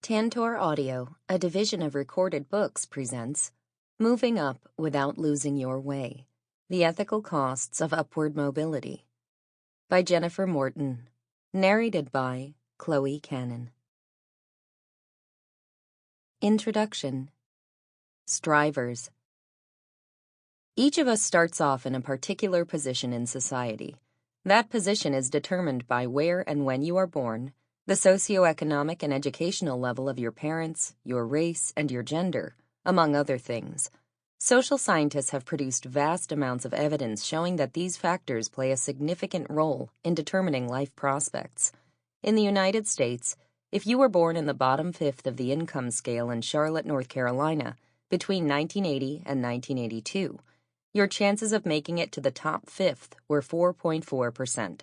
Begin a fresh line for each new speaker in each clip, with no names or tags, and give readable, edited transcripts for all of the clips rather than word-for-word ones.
Tantor Audio, a division of Recorded Books, presents Moving Up Without Losing Your Way: The Ethical Costs of Upward Mobility by Jennifer Morton, narrated by Chloe Cannon. Introduction. Strivers. Each of us starts off in a particular position in society. That position is determined by where and when you are born, the socioeconomic and educational level of your parents, your race, and your gender, among other things. Social scientists have produced vast amounts of evidence showing that these factors play a significant role in determining life prospects. In the United States, if you were born in the bottom fifth of the income scale in Charlotte, North Carolina, between 1980 and 1982, your chances of making it to the top fifth were 4.4%.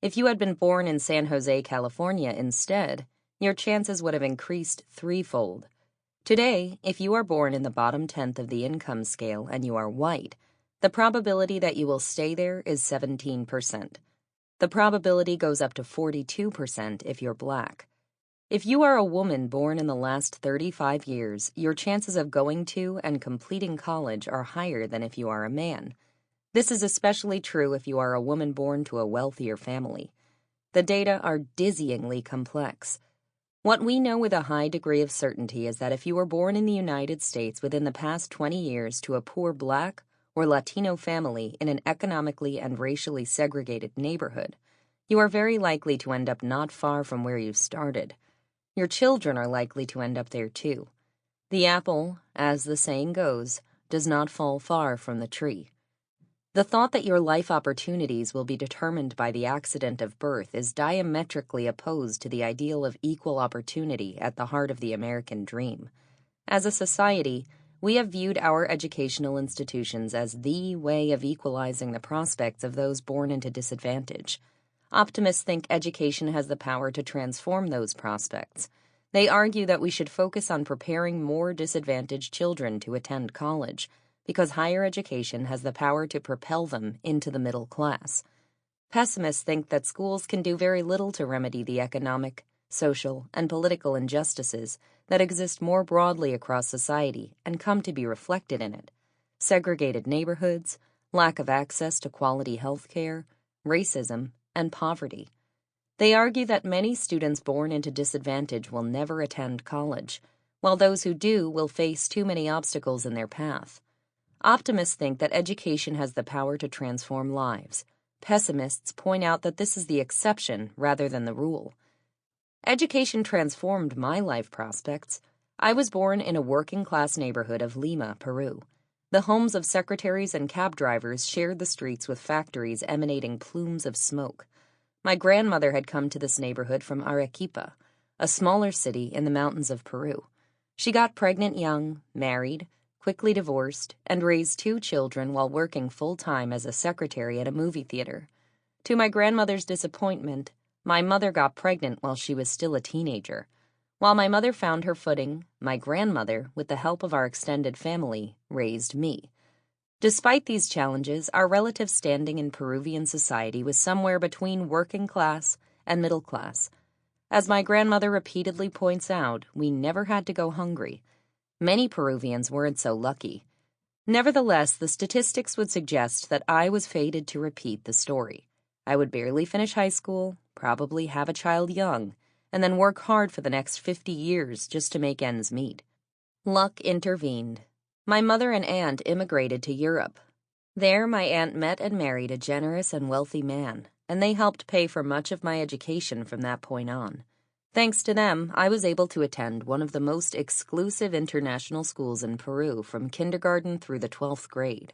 If you had been born in San Jose, California instead, your chances would have increased threefold. Today, if you are born in the bottom tenth of the income scale and you are white, the probability that you will stay there is 17%. The probability goes up to 42% if you're black. If you are a woman born in the last 35 years, your chances of going to and completing college are higher than if you are a man. This is especially true if you are a woman born to a wealthier family. The data are dizzyingly complex. What we know with a high degree of certainty is that if you were born in the United States within the past 20 years to a poor Black or Latino family in an economically and racially segregated neighborhood, you are very likely to end up not far from where you started. Your children are likely to end up there too. The apple, as the saying goes, does not fall far from the tree. The thought that your life opportunities will be determined by the accident of birth is diametrically opposed to the ideal of equal opportunity at the heart of the American dream. As a society, we have viewed our educational institutions as the way of equalizing the prospects of those born into disadvantage. Optimists think education has the power to transform those prospects. They argue that we should focus on preparing more disadvantaged children to attend college, because higher education has the power to propel them into the middle class. Pessimists think that schools can do very little to remedy the economic, social, and political injustices that exist more broadly across society and come to be reflected in it: segregated neighborhoods, lack of access to quality health care, racism, and poverty. They argue that many students born into disadvantage will never attend college, while those who do will face too many obstacles in their path. Optimists think that education has the power to transform lives. Pessimists point out that this is the exception rather than the rule. Education transformed my life prospects. I was born in a working-class neighborhood of Lima, Peru. The homes of secretaries and cab drivers shared the streets with factories emanating plumes of smoke. My grandmother had come to this neighborhood from Arequipa, a smaller city in the mountains of Peru. She got pregnant young, married, quickly divorced, and raised 2 children while working full-time as a secretary at a movie theater. To my grandmother's disappointment, my mother got pregnant while she was still a teenager. While my mother found her footing, my grandmother, with the help of our extended family, raised me. Despite these challenges, our relative standing in Peruvian society was somewhere between working class and middle class. As my grandmother repeatedly points out, we never had to go hungry. Many Peruvians weren't so lucky. Nevertheless, the statistics would suggest that I was fated to repeat the story. I would barely finish high school, probably have a child young, and then work hard for the next 50 years just to make ends meet. Luck intervened. My mother and aunt immigrated to Europe. There, my aunt met and married a generous and wealthy man, and they helped pay for much of my education from that point on. Thanks to them, I was able to attend one of the most exclusive international schools in Peru from kindergarten through the 12th grade.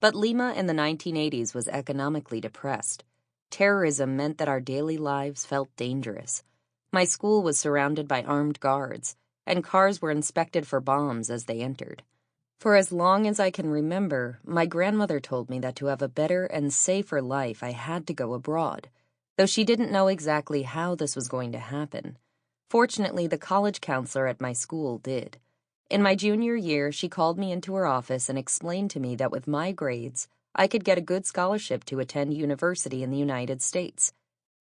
But Lima in the 1980s was economically depressed. Terrorism meant that our daily lives felt dangerous. My school was surrounded by armed guards, and cars were inspected for bombs as they entered. For as long as I can remember, my grandmother told me that to have a better and safer life I had to go abroad, though she didn't know exactly how this was going to happen. Fortunately, the college counselor at my school did. In my junior year, she called me into her office and explained to me that with my grades, I could get a good scholarship to attend university in the United States.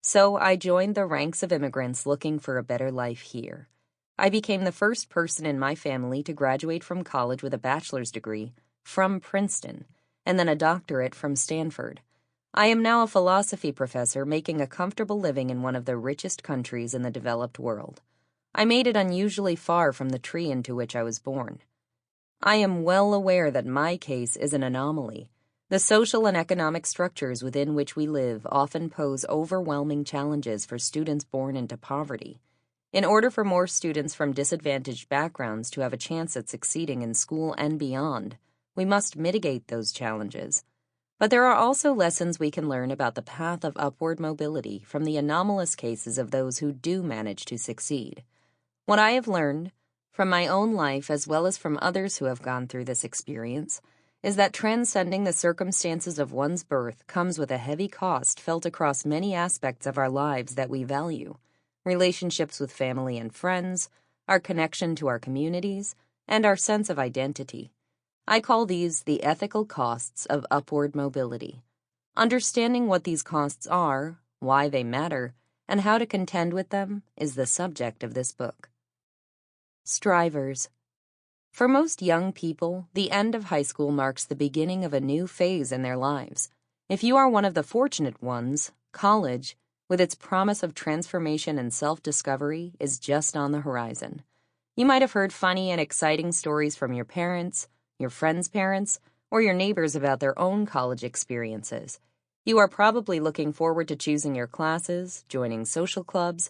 So I joined the ranks of immigrants looking for a better life here. I became the first person in my family to graduate from college with a bachelor's degree from Princeton, and then a doctorate from Stanford. I am now a philosophy professor making a comfortable living in one of the richest countries in the developed world. I made it unusually far from the tree into which I was born. I am well aware that my case is an anomaly. The social and economic structures within which we live often pose overwhelming challenges for students born into poverty. In order for more students from disadvantaged backgrounds to have a chance at succeeding in school and beyond, we must mitigate those challenges. But there are also lessons we can learn about the path of upward mobility from the anomalous cases of those who do manage to succeed. What I have learned, from my own life as well as from others who have gone through this experience, is that transcending the circumstances of one's birth comes with a heavy cost felt across many aspects of our lives that we value: relationships with family and friends, our connection to our communities, and our sense of identity. I call these the ethical costs of upward mobility. Understanding what these costs are, why they matter, and how to contend with them is the subject of this book. Strivers. For most young people, the end of high school marks the beginning of a new phase in their lives. If you are one of the fortunate ones, college, with its promise of transformation and self-discovery, is just on the horizon. You might have heard funny and exciting stories from your parents, your friends' parents, or your neighbors about their own college experiences. You are probably looking forward to choosing your classes, joining social clubs,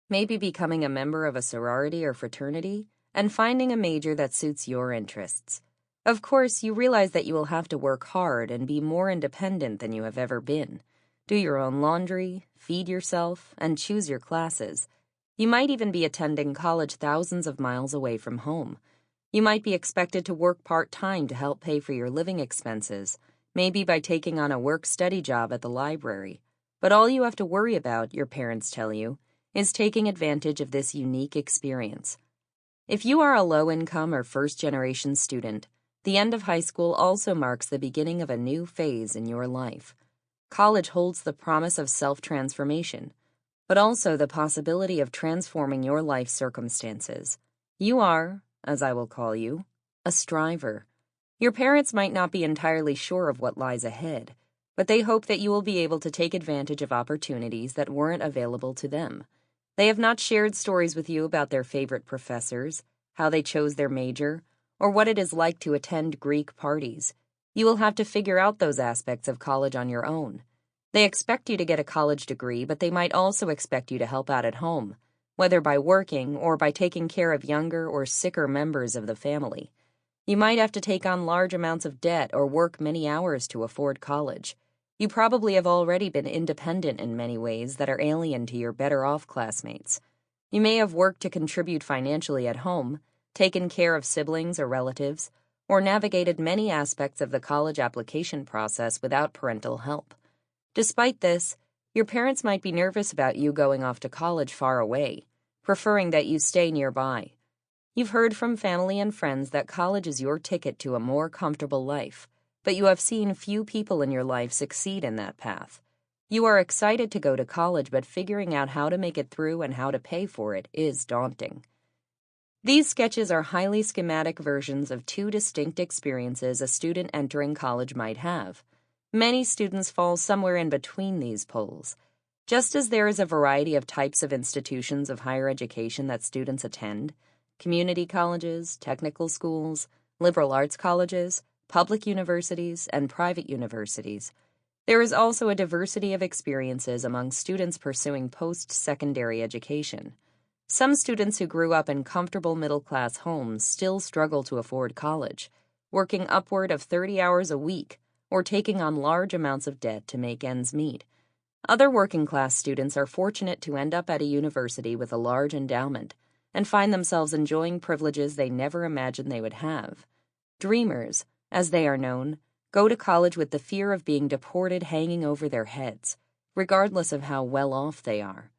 maybe becoming a member of a sorority or fraternity, and finding a major that suits your interests. Of course, you realize that you will have to work hard and be more independent than you have ever been. Do your own laundry, feed yourself, and choose your classes. You might even be attending college thousands of miles away from home. You might be expected to work part-time to help pay for your living expenses, maybe by taking on a work-study job at the library. But all you have to worry about, your parents tell you, is taking advantage of this unique experience. If you are a low-income or first-generation student, the end of high school also marks the beginning of a new phase in your life. College holds the promise of self-transformation, but also the possibility of transforming your life circumstances. You are, as I will call you, a striver. Your parents might not be entirely sure of what lies ahead, but they hope that you will be able to take advantage of opportunities that weren't available to them. They have not shared stories with you about their favorite professors, how they chose their major, or what it is like to attend Greek parties. You will have to figure out those aspects of college on your own. They expect you to get a college degree, but they might also expect you to help out at home, whether by working or by taking care of younger or sicker members of the family. You might have to take on large amounts of debt or work many hours to afford college. You probably have already been independent in many ways that are alien to your better-off classmates. You may have worked to contribute financially at home, taken care of siblings or relatives, or navigated many aspects of the college application process without parental help. Despite this, your parents might be nervous about you going off to college far away, preferring that you stay nearby. You've heard from family and friends that college is your ticket to a more comfortable life, but you have seen few people in your life succeed in that path. You are excited to go to college, but figuring out how to make it through and how to pay for it is daunting. These sketches are highly schematic versions of two distinct experiences a student entering college might have. Many students fall somewhere in between these poles. Just as there is a variety of types of institutions of higher education that students attend, community colleges, technical schools, liberal arts colleges, public universities, and private universities, there is also a diversity of experiences among students pursuing post-secondary education. Some students who grew up in comfortable middle-class homes still struggle to afford college, working upward of 30 hours a week or taking on large amounts of debt to make ends meet. Other working-class students are fortunate to end up at a university with a large endowment and find themselves enjoying privileges they never imagined they would have. Dreamers, as they are known, go to college with the fear of being deported hanging over their heads, regardless of how well off they are.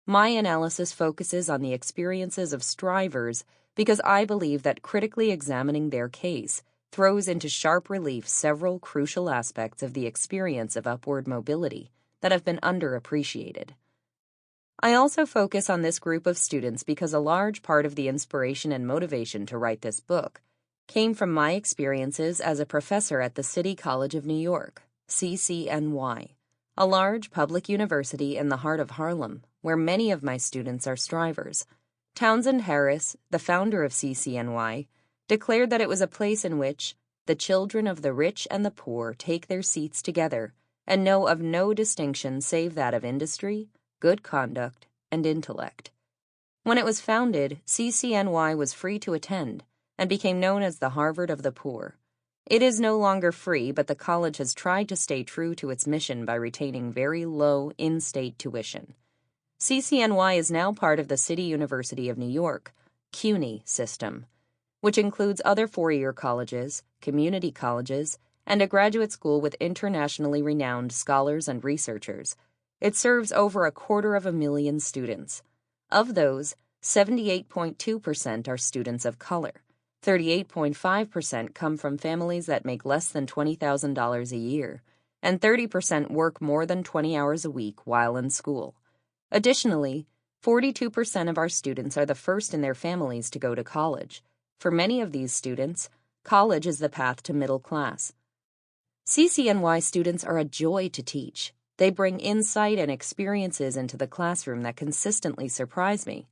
My analysis focuses on the experiences of strivers because I believe that critically examining their case throws into sharp relief several crucial aspects of the experience of upward mobility that have been underappreciated. I also focus on this group of students because a large part of the inspiration and motivation to write this book came from my experiences as a professor at the City College of New York, CCNY, a large public university in the heart of Harlem, where many of my students are strivers. Townsend Harris, the founder of CCNY, declared that it was a place in which the children of the rich and the poor take their seats together and know of no distinction save that of industry, good conduct, and intellect. When it was founded, CCNY was free to attend and became known as the Harvard of the Poor. It is no longer free, but the college has tried to stay true to its mission by retaining very low in-state tuition. CCNY is now part of the City University of New York, CUNY system, which includes other four-year colleges, community colleges, and a graduate school with internationally renowned scholars and researchers. It serves over 250,000 students. Of those, 78.2% are students of color. 38.5% come from families that make less than $20,000 a year, and 30% work more than 20 hours a week while in school. Additionally, 42% of our students are the first in their families to go to college. For many of these students, college is the path to middle class. CCNY students are a joy to teach. They bring insight and experiences into the classroom that consistently surprise me.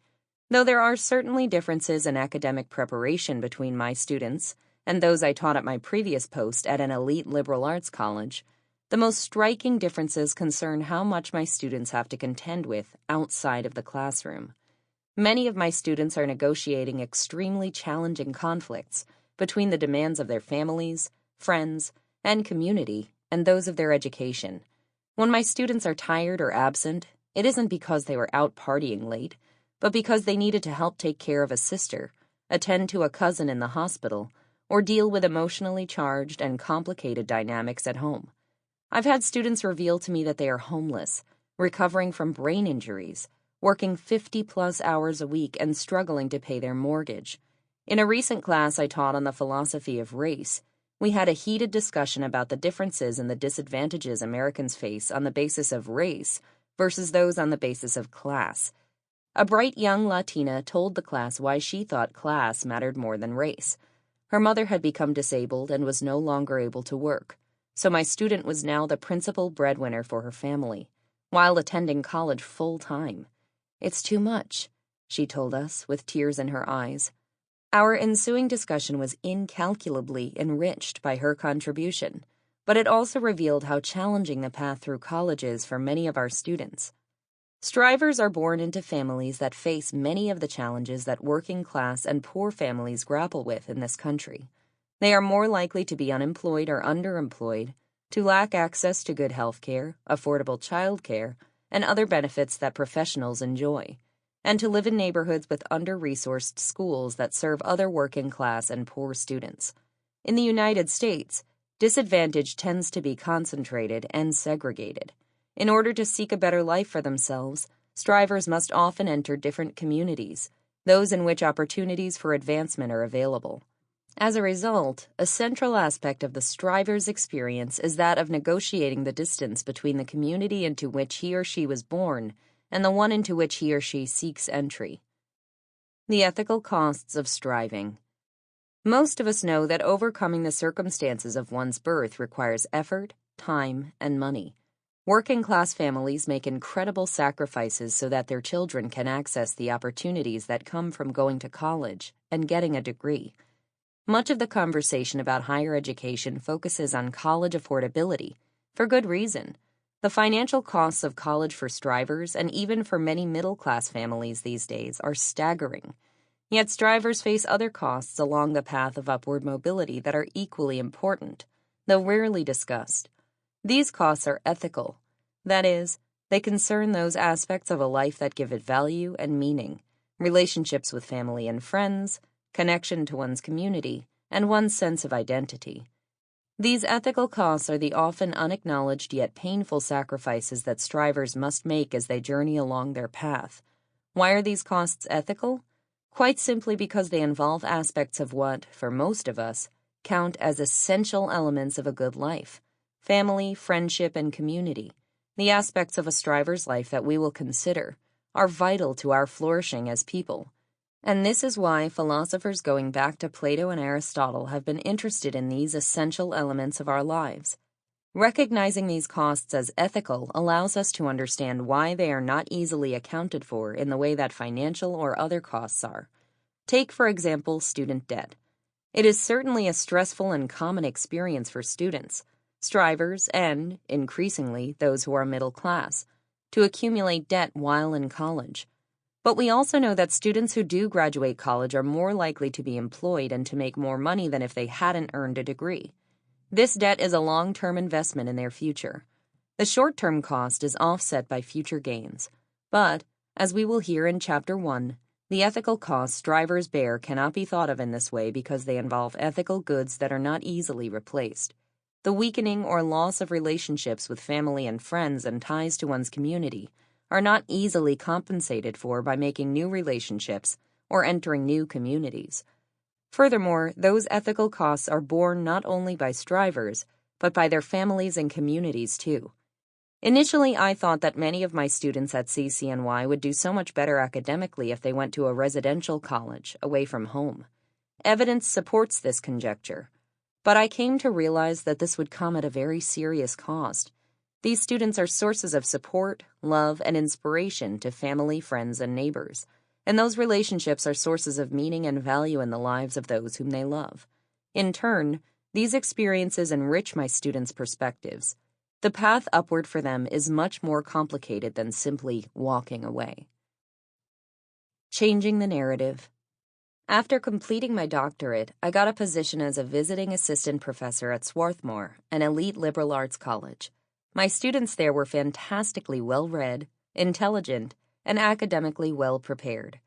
Though there are certainly differences in academic preparation between my students and those I taught at my previous post at an elite liberal arts college, the most striking differences concern how much my students have to contend with outside of the classroom. Many of my students are negotiating extremely challenging conflicts between the demands of their families, friends, and community and those of their education. When my students are tired or absent, it isn't because they were out partying late, but because they needed to help take care of a sister, attend to a cousin in the hospital, or deal with emotionally charged and complicated dynamics at home. I've had students reveal to me that they are homeless, recovering from brain injuries, working 50-plus hours a week and struggling to pay their mortgage. In a recent class I taught on the philosophy of race, we had a heated discussion about the differences and the disadvantages Americans face on the basis of race versus those on the basis of class. A bright young Latina told the class why she thought class mattered more than race. Her mother had become disabled and was no longer able to work, so my student was now the principal breadwinner for her family, while attending college full-time. "It's too much," she told us, with tears in her eyes. Our ensuing discussion was incalculably enriched by her contribution, but it also revealed how challenging the path through college is for many of our students. Strivers are born into families that face many of the challenges that working-class and poor families grapple with in this country. They are more likely to be unemployed or underemployed, to lack access to good health care, affordable child care, and other benefits that professionals enjoy, and to live in neighborhoods with under-resourced schools that serve other working-class and poor students. In the United States, disadvantage tends to be concentrated and segregated. In order to seek a better life for themselves, strivers must often enter different communities, those in which opportunities for advancement are available. As a result, a central aspect of the striver's experience is that of negotiating the distance between the community into which he or she was born and the one into which he or she seeks entry. The ethical costs of striving. Most of us know that overcoming the circumstances of one's birth requires effort, time, and money. Working-class families make incredible sacrifices so that their children can access the opportunities that come from going to college and getting a degree. Much of the conversation about higher education focuses on college affordability, for good reason. The financial costs of college for strivers and even for many middle-class families these days are staggering. Yet strivers face other costs along the path of upward mobility that are equally important, though rarely discussed. These costs are ethical. That is, they concern those aspects of a life that give it value and meaning, relationships with family and friends, connection to one's community, and one's sense of identity. These ethical costs are the often unacknowledged yet painful sacrifices that strivers must make as they journey along their path. Why are these costs ethical? Quite simply because they involve aspects of what, for most of us, count as essential elements of a good life: family, friendship, and community. The aspects of a striver's life that we will consider are vital to our flourishing as people. And this is why philosophers going back to Plato and Aristotle have been interested in these essential elements of our lives. Recognizing these costs as ethical allows us to understand why they are not easily accounted for in the way that financial or other costs are. Take, for example, student debt. It is certainly a stressful and common experience for students, strivers, and, increasingly, those who are middle class, to accumulate debt while in college. But we also know that students who do graduate college are more likely to be employed and to make more money than if they hadn't earned a degree. This debt is a long-term investment in their future. The short-term cost is offset by future gains. But, as we will hear in Chapter 1, the ethical costs strivers bear cannot be thought of in this way because they involve ethical goods that are not easily replaced. The weakening or loss of relationships with family and friends and ties to one's community are not easily compensated for by making new relationships or entering new communities. Furthermore, those ethical costs are borne not only by strivers, but by their families and communities too. Initially, I thought that many of my students at CCNY would do so much better academically if they went to a residential college, away from home. Evidence supports this conjecture. But I came to realize that this would come at a very serious cost. These students are sources of support, love, and inspiration to family, friends, and neighbors. And those relationships are sources of meaning and value in the lives of those whom they love. In turn, these experiences enrich my students' perspectives. The path upward for them is much more complicated than simply walking away. Changing the narrative. After completing my doctorate, I got a position as a visiting assistant professor at Swarthmore, an elite liberal arts college. My students there were fantastically well-read, intelligent, and academically well-prepared.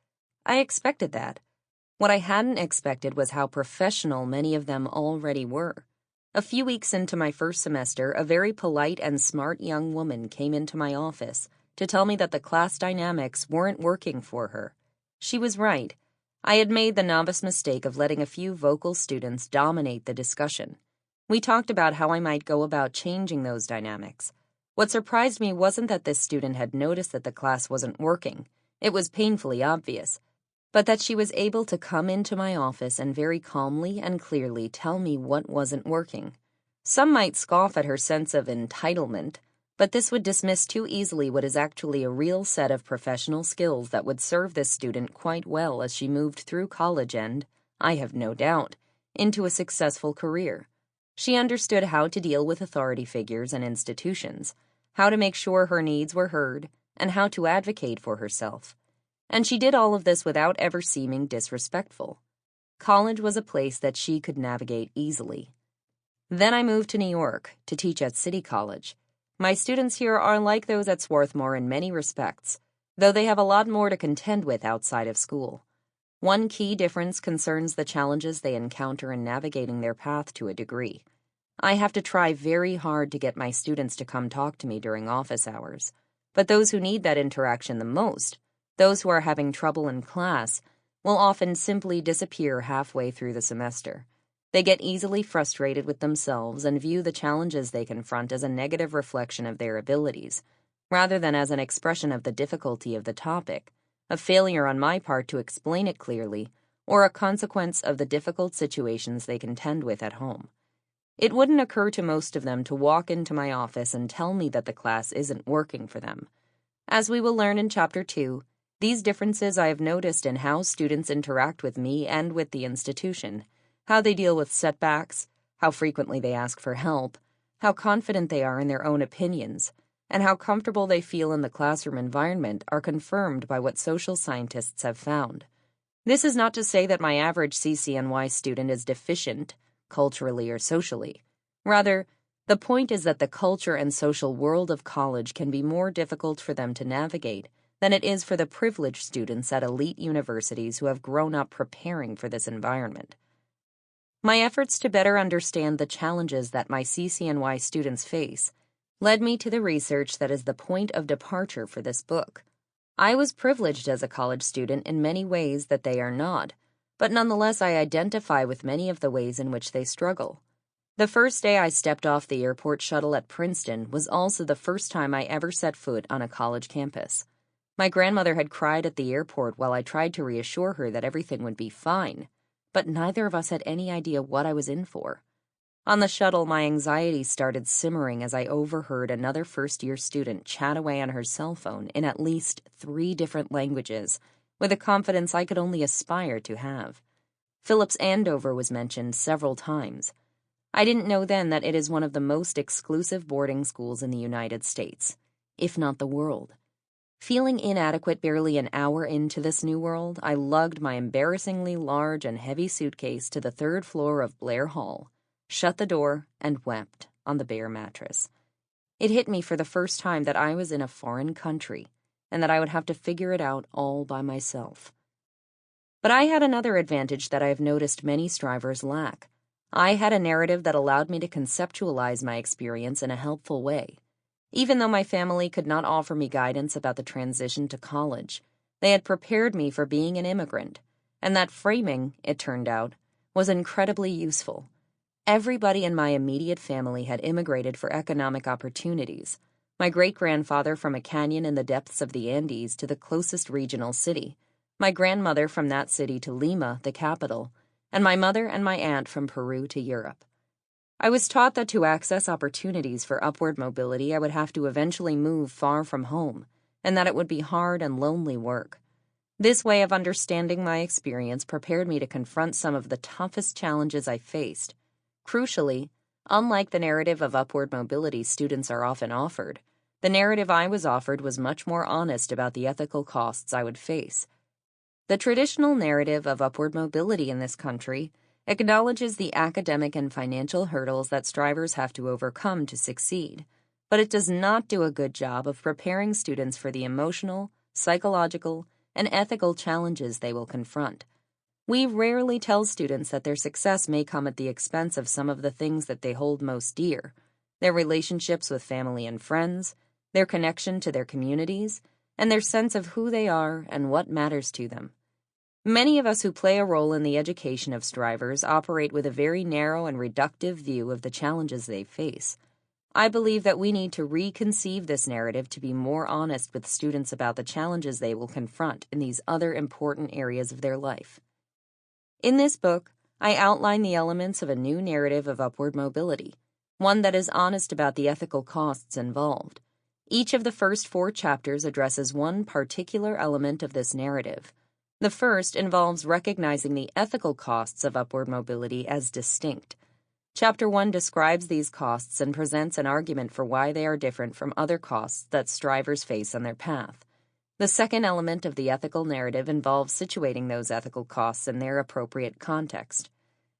I expected that. What I hadn't expected was how professional many of them already were. A few weeks into my first semester, a very polite and smart young woman came into my office to tell me that the class dynamics weren't working for her. She was right. I had made the novice mistake of letting a few vocal students dominate the discussion. We talked about how I might go about changing those dynamics. What surprised me wasn't that this student had noticed that the class wasn't working. It was painfully obvious. But that she was able to come into my office and very calmly and clearly tell me what wasn't working. Some might scoff at her sense of entitlement, but this would dismiss too easily what is actually a real set of professional skills that would serve this student quite well as she moved through college and, I have no doubt, into a successful career. She understood how to deal with authority figures and institutions, how to make sure her needs were heard, and how to advocate for herself. And she did all of this without ever seeming disrespectful. College was a place that she could navigate easily. Then I moved to New York to teach at City College. My students here are like those at Swarthmore in many respects, though they have a lot more to contend with outside of school. One key difference concerns the challenges they encounter in navigating their path to a degree. I have to try very hard to get my students to come talk to me during office hours, but those who need that interaction the most, those who are having trouble in class, will often simply disappear halfway through the semester. They get easily frustrated with themselves and view the challenges they confront as a negative reflection of their abilities, rather than as an expression of the difficulty of the topic, a failure on my part to explain it clearly, or a consequence of the difficult situations they contend with at home. It wouldn't occur to most of them to walk into my office and tell me that the class isn't working for them. As we will learn in Chapter 2, these differences I have noticed in how students interact with me and with the institution, how they deal with setbacks, how frequently they ask for help, how confident they are in their own opinions, and how comfortable they feel in the classroom environment are confirmed by what social scientists have found. This is not to say that my average CCNY student is deficient, culturally or socially. Rather, the point is that the culture and social world of college can be more difficult for them to navigate than it is for the privileged students at elite universities who have grown up preparing for this environment. My efforts to better understand the challenges that my CCNY students face led me to the research that is the point of departure for this book. I was privileged as a college student in many ways that they are not, but nonetheless I identify with many of the ways in which they struggle. The first day I stepped off the airport shuttle at Princeton was also the first time I ever set foot on a college campus. My grandmother had cried at the airport while I tried to reassure her that everything would be fine, but neither of us had any idea what I was in for. On the shuttle, my anxiety started simmering as I overheard another first-year student chat away on her cell phone in at least 3 different languages, with a confidence I could only aspire to have. Phillips Andover was mentioned several times. I didn't know then that it is one of the most exclusive boarding schools in the United States, if not the world. Feeling inadequate barely an hour into this new world, I lugged my embarrassingly large and heavy suitcase to the 3rd floor of Blair Hall, shut the door, and wept on the bare mattress. It hit me for the first time that I was in a foreign country, and that I would have to figure it out all by myself. But I had another advantage that I have noticed many strivers lack. I had a narrative that allowed me to conceptualize my experience in a helpful way. Even though my family could not offer me guidance about the transition to college, they had prepared me for being an immigrant, and that framing, it turned out, was incredibly useful. Everybody in my immediate family had immigrated for economic opportunities. My great-grandfather from a canyon in the depths of the Andes to the closest regional city, my grandmother from that city to Lima, the capital, and my mother and my aunt from Peru to Europe. I was taught that to access opportunities for upward mobility, I would have to eventually move far from home, and that it would be hard and lonely work. This way of understanding my experience prepared me to confront some of the toughest challenges I faced. Crucially, unlike the narrative of upward mobility students are often offered, the narrative I was offered was much more honest about the ethical costs I would face. The traditional narrative of upward mobility in this country acknowledges the academic and financial hurdles that strivers have to overcome to succeed, but it does not do a good job of preparing students for the emotional, psychological, and ethical challenges they will confront. We rarely tell students that their success may come at the expense of some of the things that they hold most dear: their relationships with family and friends, their connection to their communities, and their sense of who they are and what matters to them. Many of us who play a role in the education of strivers operate with a very narrow and reductive view of the challenges they face. I believe that we need to reconceive this narrative to be more honest with students about the challenges they will confront in these other important areas of their life. In this book, I outline the elements of a new narrative of upward mobility, one that is honest about the ethical costs involved. Each of the first 4 chapters addresses one particular element of this narrative. The first involves recognizing the ethical costs of upward mobility as distinct. Chapter 1 describes these costs and presents an argument for why they are different from other costs that strivers face on their path. The second element of the ethical narrative involves situating those ethical costs in their appropriate context.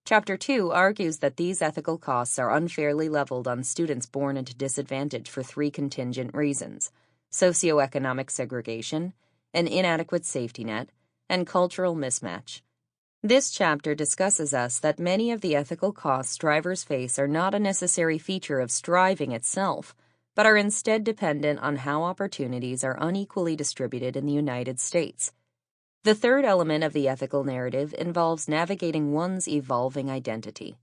Chapter 2 argues that these ethical costs are unfairly leveled on students born into disadvantage for 3 contingent reasons: socioeconomic segregation, an inadequate safety net, and cultural mismatch. This chapter discusses that many of the ethical costs strivers face are not a necessary feature of striving itself, but are instead dependent on how opportunities are unequally distributed in the United States. The third element of the ethical narrative involves navigating one's evolving identity.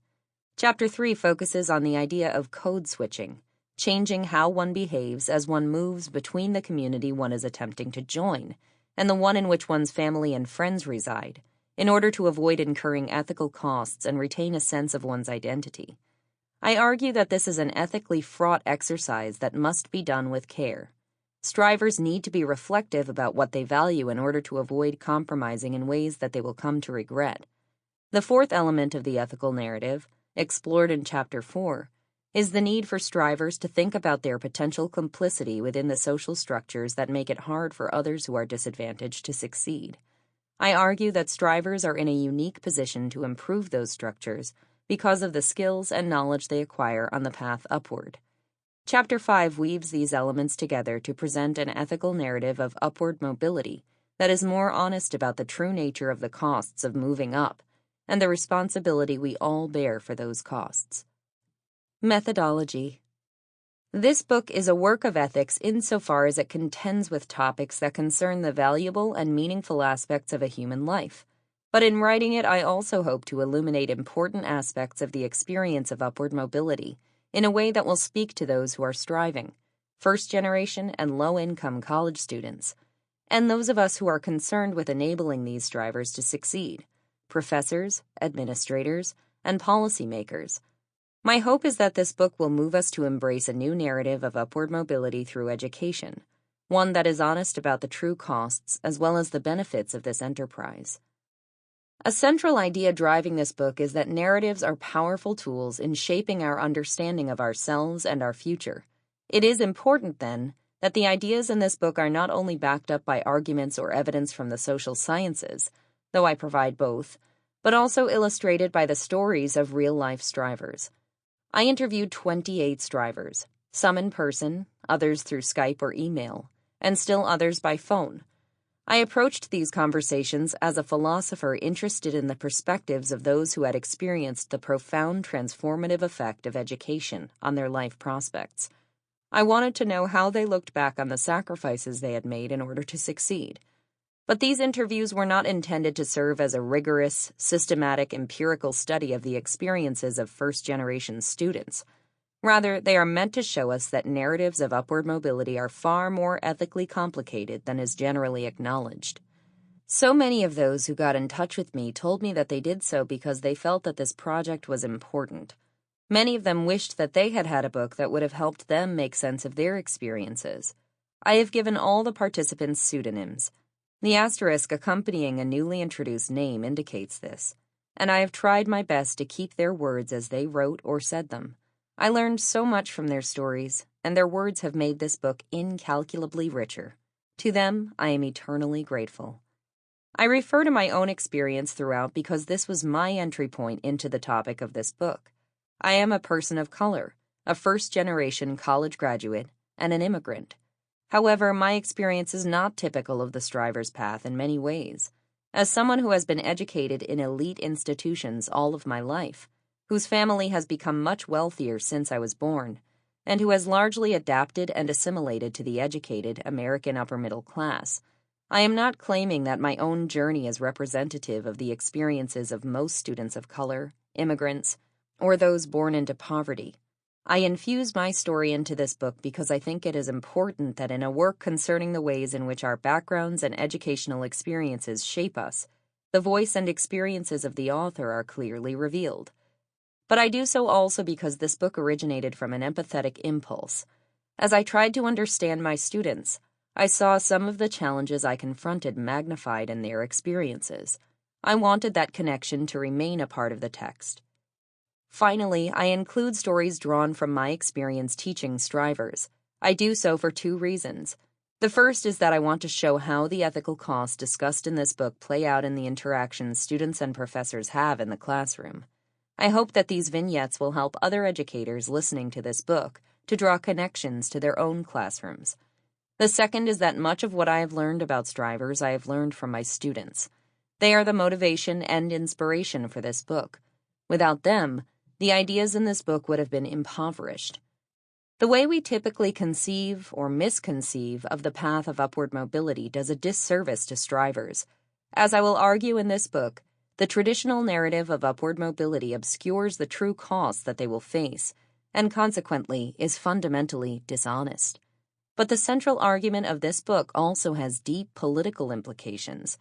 Chapter 3 focuses on the idea of code switching, changing how one behaves as one moves between the community one is attempting to join and the one in which one's family and friends reside, in order to avoid incurring ethical costs and retain a sense of one's identity. I argue that this is an ethically fraught exercise that must be done with care. Strivers need to be reflective about what they value in order to avoid compromising in ways that they will come to regret. The fourth element of the ethical narrative, explored in Chapter 4, is the need for strivers to think about their potential complicity within the social structures that make it hard for others who are disadvantaged to succeed. I argue that strivers are in a unique position to improve those structures because of the skills and knowledge they acquire on the path upward. Chapter 5 weaves these elements together to present an ethical narrative of upward mobility that is more honest about the true nature of the costs of moving up and the responsibility we all bear for those costs. Methodology. This book is a work of ethics insofar as it contends with topics that concern the valuable and meaningful aspects of a human life. But in writing it, I also hope to illuminate important aspects of the experience of upward mobility in a way that will speak to those who are striving, first-generation and low-income college students, and those of us who are concerned with enabling these strivers to succeed, professors, administrators, and policymakers. My hope is that this book will move us to embrace a new narrative of upward mobility through education, one that is honest about the true costs as well as the benefits of this enterprise. A central idea driving this book is that narratives are powerful tools in shaping our understanding of ourselves and our future. It is important, then, that the ideas in this book are not only backed up by arguments or evidence from the social sciences, though I provide both, but also illustrated by the stories of real-life strivers. I interviewed 28 strivers, some in person, others through Skype or email, and still others by phone. I approached these conversations as a philosopher interested in the perspectives of those who had experienced the profound transformative effect of education on their life prospects. I wanted to know how they looked back on the sacrifices they had made in order to succeed. But these interviews were not intended to serve as a rigorous, systematic, empirical study of the experiences of first-generation students. Rather, they are meant to show us that narratives of upward mobility are far more ethically complicated than is generally acknowledged. So many of those who got in touch with me told me that they did so because they felt that this project was important. Many of them wished that they had had a book that would have helped them make sense of their experiences. I have given all the participants pseudonyms. The asterisk accompanying a newly introduced name indicates this, and I have tried my best to keep their words as they wrote or said them. I learned so much from their stories, and their words have made this book incalculably richer. To them, I am eternally grateful. I refer to my own experience throughout because this was my entry point into the topic of this book. I am a person of color, a first-generation college graduate, and an immigrant. However, my experience is not typical of the striver's path in many ways. As someone who has been educated in elite institutions all of my life, whose family has become much wealthier since I was born, and who has largely adapted and assimilated to the educated American upper-middle class, I am not claiming that my own journey is representative of the experiences of most students of color, immigrants, or those born into poverty. I infuse my story into this book because I think it is important that in a work concerning the ways in which our backgrounds and educational experiences shape us, the voice and experiences of the author are clearly revealed. But I do so also because this book originated from an empathetic impulse. As I tried to understand my students, I saw some of the challenges I confronted magnified in their experiences. I wanted that connection to remain a part of the text. Finally, I include stories drawn from my experience teaching strivers. I do so for two reasons. The first is that I want to show how the ethical costs discussed in this book play out in the interactions students and professors have in the classroom. I hope that these vignettes will help other educators listening to this book to draw connections to their own classrooms. The second is that much of what I have learned about strivers I have learned from my students. They are the motivation and inspiration for this book. Without them, the ideas in this book would have been impoverished. The way we typically conceive or misconceive of the path of upward mobility does a disservice to strivers. As I will argue in this book, the traditional narrative of upward mobility obscures the true costs that they will face, and consequently is fundamentally dishonest. But the central argument of this book also has deep political implications.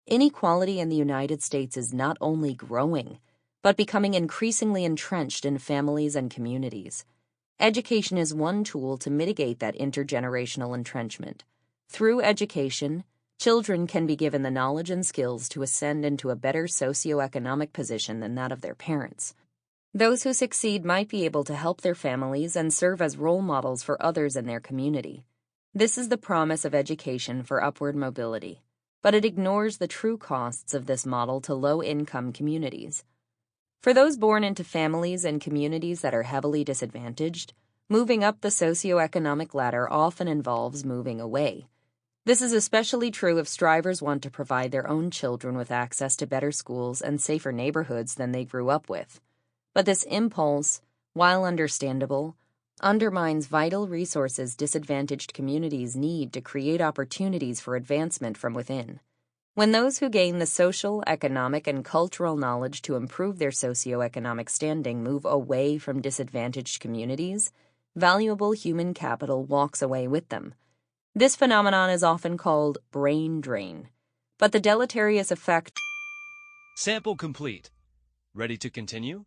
Inequality in the United States is not only growing, but becoming increasingly entrenched in families and communities. Education is one tool to mitigate that intergenerational entrenchment. Through education, children can be given the knowledge and skills to ascend into a better socioeconomic position than that of their parents. Those who succeed might be able to help their families and serve as role models for others in their community. This is the promise of education for upward mobility, but it ignores the true costs of this model to low-income communities. For those born into families and communities that are heavily disadvantaged, moving up the socioeconomic ladder often involves moving away. This is especially true if strivers want to provide their own children with access to better schools and safer neighborhoods than they grew up with. But this impulse, while understandable, undermines vital resources disadvantaged communities need to create opportunities for advancement from within. When those who gain the social, economic, and cultural knowledge to improve their socioeconomic standing move away from disadvantaged communities, valuable human capital walks away with them. This phenomenon is often called brain drain, but the deleterious effect.
Sample complete. Ready to continue?